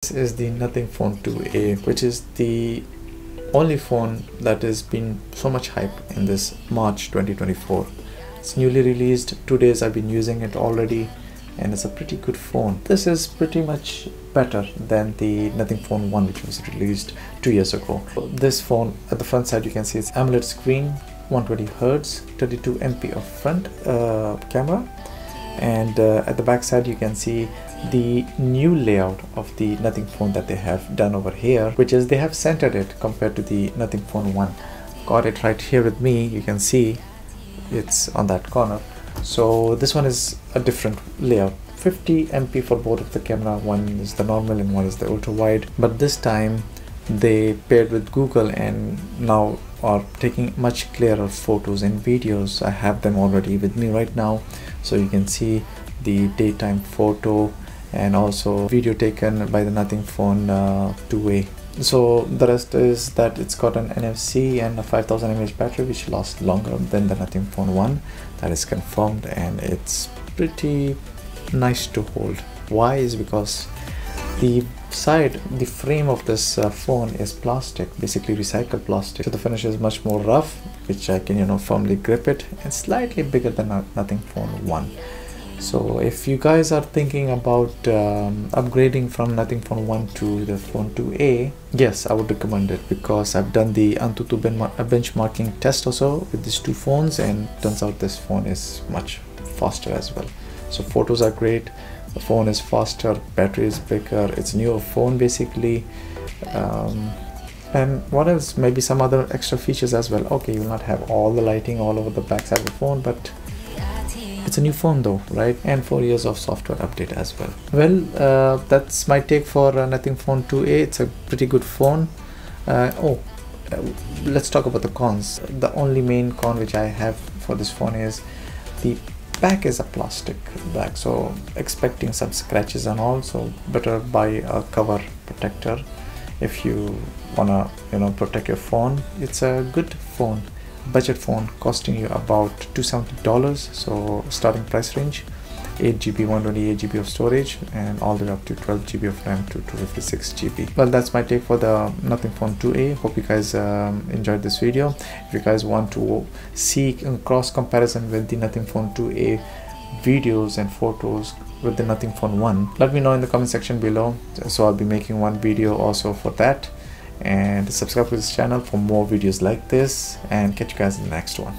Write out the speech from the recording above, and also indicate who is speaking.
Speaker 1: This is the Nothing Phone 2A, which is the only phone that has been so much hype in this March 2024. It's newly released, 2 days I've been using it already, and it's a pretty good phone. This is pretty much better than the Nothing Phone 1, which was released 2 years ago. This phone, at the front side you can see it's AMOLED screen, 120Hz, 32 MP of front camera, and at the back side you can see the new layout of the Nothing Phone that they have done over here, which is they have centered it compared to the Nothing Phone 1. Got it right here with me, you can see it's on that corner. So this one is a different layout, 50 MP for both of the camera. One is the normal and one is the ultra wide, but this time they paired with Google and now are taking much clearer photos and videos. I have them already with me right now, so you can see the daytime photo and also video taken by the Nothing Phone 2A. So the rest is that it's got an NFC and a 5000 mAh battery, which lasts longer than the Nothing Phone 1. That is confirmed, and it's pretty nice to hold. Why is because the frame of this phone is plastic, basically recycled plastic, so the finish is much more rough, which I can firmly grip it, and slightly bigger than Nothing Phone 1. So if you guys are thinking about upgrading from Nothing Phone 1 to the Phone 2A, yes, I would recommend it, because I've done the Antutu benchmarking test also with these two phones, and turns out this phone is much faster as well. So photos are great, the phone is faster, battery is bigger, it's a newer phone basically, and what else, maybe some other extra features as well. Okay, you will not have all the lighting all over the back side of the phone, but it's a new phone though, right? And 4 years of software update as well. Well, that's my take for Nothing Phone 2A. It's a pretty good phone. Let's talk about the cons. The only main con which I have for this phone is the back is a plastic back, so expecting some scratches and all, so better buy a cover protector if you wanna protect your phone. It's a good phone, budget phone, costing you about $270, so starting price range, 8GB 128GB of storage, and all the way up to 12GB of RAM to 256GB. Well, that's my take for the Nothing Phone 2A. Hope you guys enjoyed this video. If you guys want to see cross comparison with the Nothing Phone 2A videos and photos with the Nothing Phone 1, let me know in the comment section below, so I'll be making one video also for that. And subscribe to this channel for more videos like this, and catch you guys in the next one.